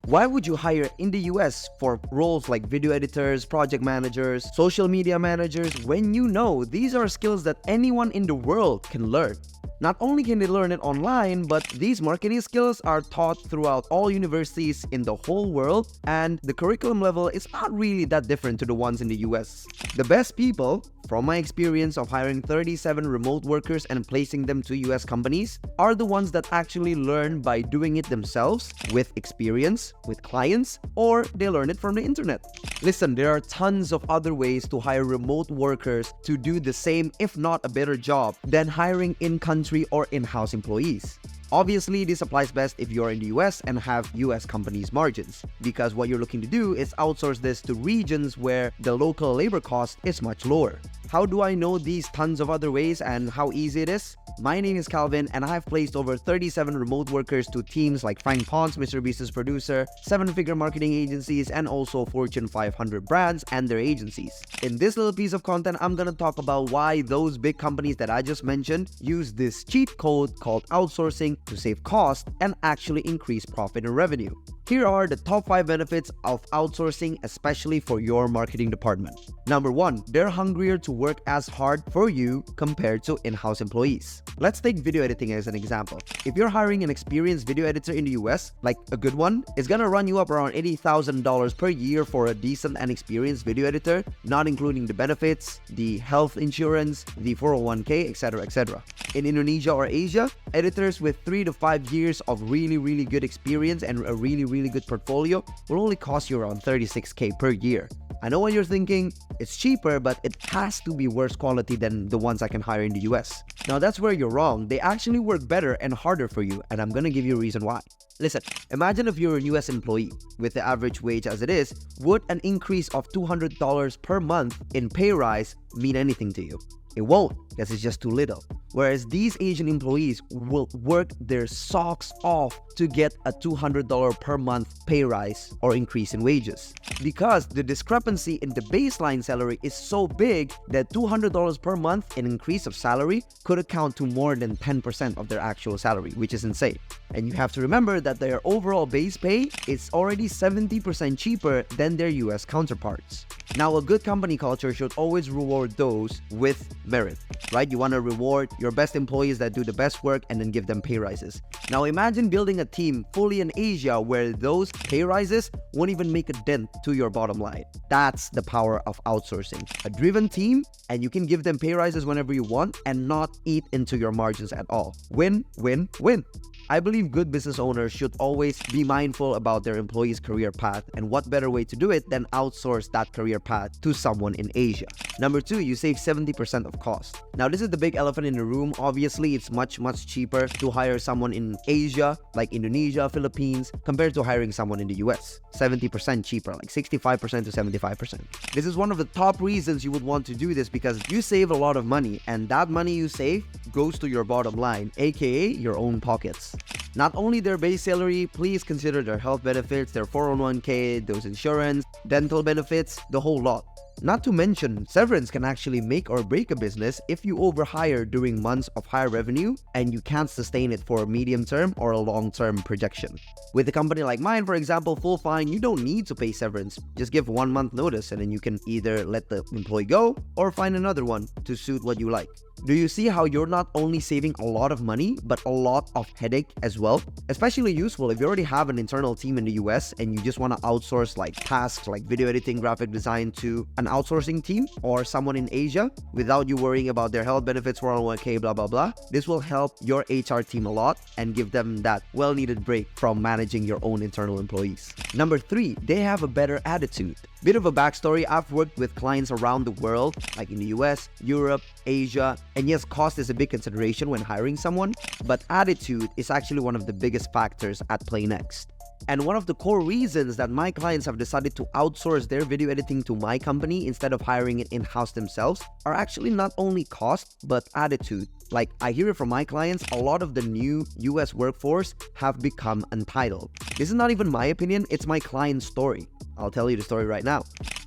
Why would you hire in the US for roles like video editors, project managers, social media managers, when you know these are skills that anyone in the world can learn? Not only can they learn it online, but these marketing skills are taught throughout all universities in the whole world, and the curriculum level is not really that different to the ones in the US. The best people, from my experience of hiring 37 remote workers and placing them to US companies, are the ones that actually learn by doing it themselves, with experience, with clients, or they learn it from the internet. Listen, there are tons of other ways to hire remote workers to do the same, if not a better job, than hiring in-country or in-house employees. Obviously, this applies best if you're in the US and have US companies' margins, because what you're looking to do is outsource this to regions where the local labor cost is much lower. How do I know these tons of other ways and how easy it is? My name is Calvin, and I have placed over 37 remote workers to teams like Frank Ponce, Mr. Beast's producer, 7-figure marketing agencies, and also Fortune 500 brands and their agencies. In this little piece of content, I'm gonna talk about why those big companies that I just mentioned use this cheat code called outsourcing to save cost and actually increase profit and revenue. Here are the top 5 benefits of outsourcing, especially for your marketing department. Number 1, they're hungrier to work as hard for you compared to in-house employees. Let's take video editing as an example. If you're hiring an experienced video editor in the US, like a good one, it's gonna run you up around $80,000 per year for a decent and experienced video editor, not including the benefits, the health insurance, the 401k, etc., etc. In Indonesia or Asia, editors with 3 to 5 years of really good experience and a really good portfolio will only cost you around 36k per year. I know what you're thinking, it's cheaper, but it has to be worse quality than the ones I can hire in the US. Now that's where you're wrong. They actually work better and harder for you, and I'm gonna give you a reason why. Listen, imagine if you're a US employee. With the average wage as it is, would an increase of $200 per month in pay rise mean anything to you? It won't, because it's just too little. Whereas these Asian employees will work their socks off to get a $200 per month pay rise or increase in wages. Because the discrepancy in the baseline salary is so big that $200 per month in increase of salary could account to more than 10% of their actual salary, which is insane. And you have to remember that their overall base pay is already 70% cheaper than their US counterparts. Now, a good company culture should always reward those with merit, right? You want to reward your best employees that do the best work and then give them pay rises. Now, imagine building a team fully in Asia where those pay rises won't even make a dent to your bottom line. That's the power of outsourcing. A driven team, and you can give them pay rises whenever you want and not eat into your margins at all. Win, win, win. I believe good business owners should always be mindful about their employees' career path, and what better way to do it than outsource that career path to someone in Asia. Number 2, you save 70% of cost. Now, this is the big elephant in the room. Obviously, it's much cheaper to hire someone in Asia, like Indonesia, Philippines, compared to hiring someone in the US. 70% cheaper, like 65% to 75%. This is one of the top reasons you would want to do this, because you save a lot of money, and that money you save goes to your bottom line, aka your own pockets. Not only their base salary, please consider their health benefits, their 401k, those insurance, dental benefits, the whole lot. Not to mention, severance can actually make or break a business if you overhire during months of high revenue and you can't sustain it for a medium term or a long term projection. With a company like mine, for example, full fine, you don't need to pay severance. Just give 1 month notice and then you can either let the employee go or find another one to suit what you like. Do you see how you're not only saving a lot of money, but a lot of headache as well? Especially useful if you already have an internal team in the US and you just want to outsource like tasks like video editing, graphic design to an outsourcing team or someone in Asia without you worrying about their health benefits, 401k, blah, blah, blah. This will help your HR team a lot and give them that well-needed break from managing your own internal employees. Number 3, they have a better attitude. Bit of a backstory, I've worked with clients around the world, like in the US, Europe, Asia, and yes, cost is a big consideration when hiring someone, but attitude is actually one of the biggest factors at play next. And one of the core reasons that my clients have decided to outsource their video editing to my company instead of hiring it in-house themselves are actually not only cost, but attitude. Like, I hear it from my clients, a lot of the new US workforce have become entitled. This is not even my opinion, it's my client's story. I'll tell you the story right now.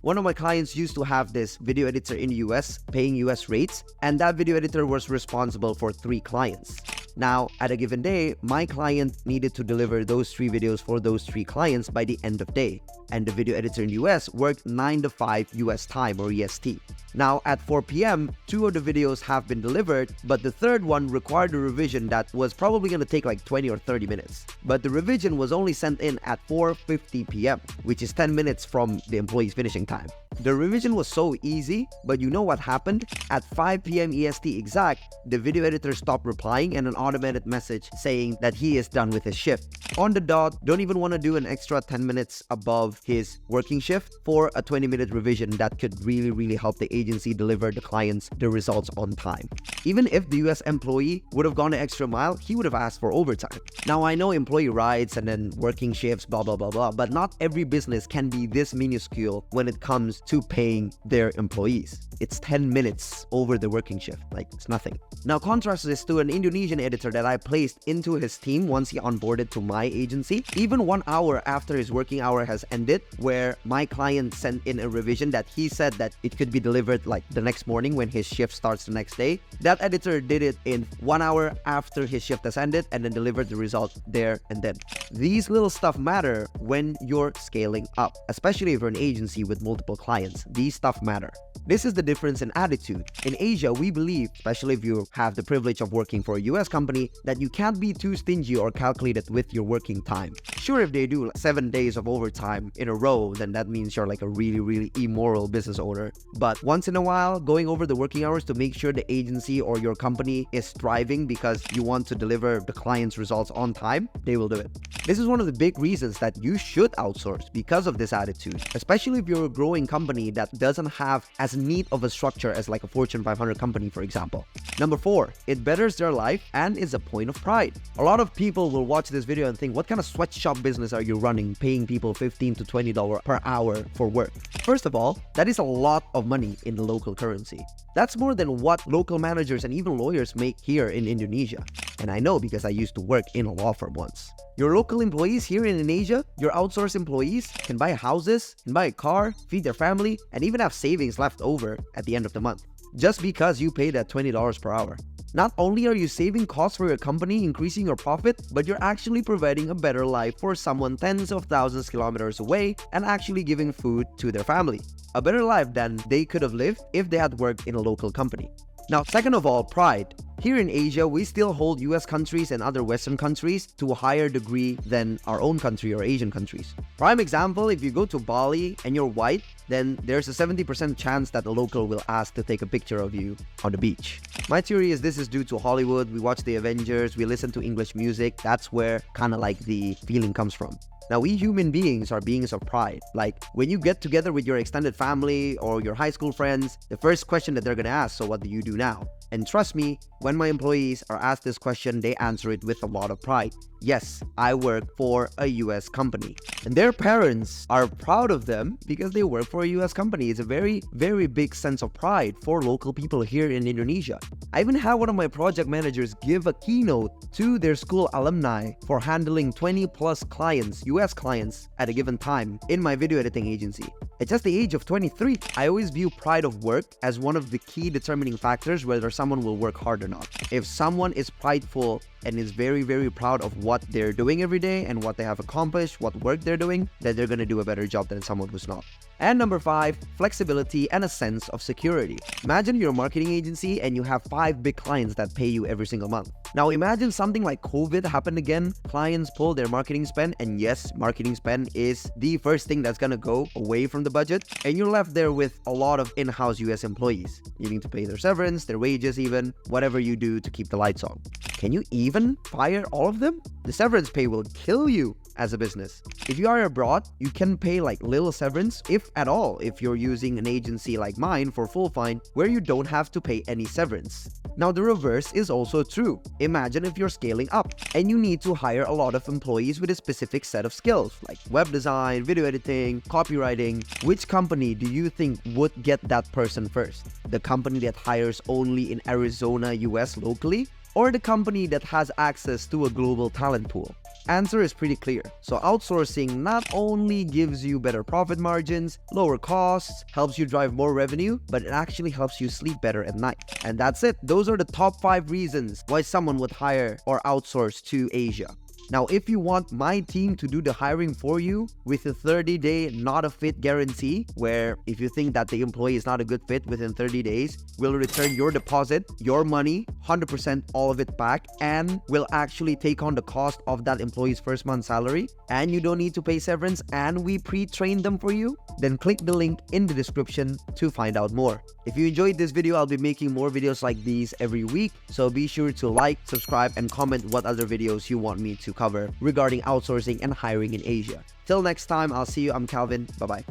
One of my clients used to have this video editor in the US paying US rates, and that video editor was responsible for 3 clients. Now, at a given day, my client needed to deliver those 3 videos for those 3 clients by the end of day. And the video editor in the US worked 9 to 5 US time or EST. Now, at 4 p.m., 2 of the videos have been delivered, but the third one required a revision that was probably going to take like 20 or 30 minutes. But the revision was only sent in at 4:50 p.m., which is 10 minutes from the employee's finishing time. The revision was so easy, but you know what happened? At 5 p.m. EST exact, the video editor stopped replying and an automated message saying that he is done with his shift. On the dot, don't even want to do an extra 10 minutes above his working shift for a 20-minute revision that could really help the agency deliver the clients the results on time. Even if the US employee would have gone the extra mile, he would have asked for overtime. Now, I know employee rights and then working shifts, blah, blah, blah, blah, but not every business can be this minuscule when it comes to paying their employees. It's 10 minutes over the working shift, like it's nothing. Now, contrast this to an Indonesian editor that I placed into his team once he onboarded to my agency. Even 1 hour after his working hour has ended, where my client sent in a revision that he said that it could be delivered like the next morning when his shift starts the next day, that editor did it in 1 hour after his shift has ended and then delivered the result there and then. These little stuff matter when you're scaling up, especially if you're an agency with multiple clients. These stuff matter. This is the difference in attitude. In Asia, we believe, especially if you have the privilege of working for a US company, that you can't be too stingy or calculated with your working time. Sure, if they do 7 days of overtime in a row, then that means you're like a really immoral business owner. But once in a while, going over the working hours to make sure the agency or your company is thriving because you want to deliver the client's results on time, they will do it. This is one of the big reasons that you should outsource because of this attitude, especially if you're a growing company that doesn't have as neat of a structure as like a Fortune 500 company, for example. Number 4, it betters their life and is a point of pride. A lot of people will watch this video and think, what kind of sweatshop business are you running, paying people $15 to $20 per hour for work? First of all, that is a lot of money in the local currency. That's more than what local managers and even lawyers make here in Indonesia. And I know because I used to work in a law firm once. Your local employees here in Indonesia, your outsourced employees, can buy houses, can buy a car, feed their family, and even have savings left over at the end of the month, just because you paid that $20 per hour. Not only are you saving costs for your company, increasing your profit, but you're actually providing a better life for someone tens of thousands of kilometers away and actually giving food to their family. A better life than they could have lived if they had worked in a local company. Now, second of all, pride. Here in Asia, we still hold US countries and other Western countries to a higher degree than our own country or Asian countries. Prime example, if you go to Bali and you're white, then there's a 70% chance that a local will ask to take a picture of you on the beach. My theory is this is due to Hollywood. We watch the Avengers, we listen to English music. That's where kind of like the feeling comes from. Now, we human beings are beings of pride. Like, when you get together with your extended family or your high school friends, the first question that they're gonna ask, so what do you do now? And trust me, when my employees are asked this question, they answer it with a lot of pride. Yes, I work for a US company. And their parents are proud of them because they work for a US company. It's a very big sense of pride for local people here in Indonesia. I even had one of my project managers give a keynote to their school alumni for handling 20 plus clients, US clients, at a given time in my video editing agency. At just the age of 23, I always view pride of work as one of the key determining factors whether someone will work hard or not. If someone is prideful and is very proud of what they're doing every day and what they have accomplished, what work they're doing, then they're going to do a better job than someone who's not. And number 5, flexibility and a sense of security. Imagine you're a marketing agency and you have 5 big clients that pay you every single month. Now imagine something like COVID happened again, clients pull their marketing spend, and yes, marketing spend is the first thing that's gonna go away from the budget, and you're left there with a lot of in-house US employees. You need to pay their severance, their wages even, whatever you do to keep the lights on. Can you even fire all of them? The severance pay will kill you as a business. If you are abroad, you can pay like little severance, if at all, if you're using an agency like mine for full fine, where you don't have to pay any severance. Now the reverse is also true. Imagine if you're scaling up and you need to hire a lot of employees with a specific set of skills like web design, video editing, copywriting. Which company do you think would get that person first? The company that hires only in Arizona, US locally? Or the company that has access to a global talent pool? Answer is pretty clear. So outsourcing not only gives you better profit margins, lower costs, helps you drive more revenue, but it actually helps you sleep better at night. And that's it. Those are the top 5 reasons why someone would hire or outsource to Asia. Now, if you want my team to do the hiring for you with a 30-day not a fit guarantee, where if you think that the employee is not a good fit within 30 days, we'll return your deposit, your money, 100% all of it back, and we'll actually take on the cost of that employee's first month's salary, and you don't need to pay severance, and we pre-train them for you, then click the link in the description to find out more. If you enjoyed this video, I'll be making more videos like these every week, so be sure to like, subscribe, and comment what other videos you want me to cover regarding outsourcing and hiring in Asia. Till next time, I'll see you. I'm Calvin. Bye-bye.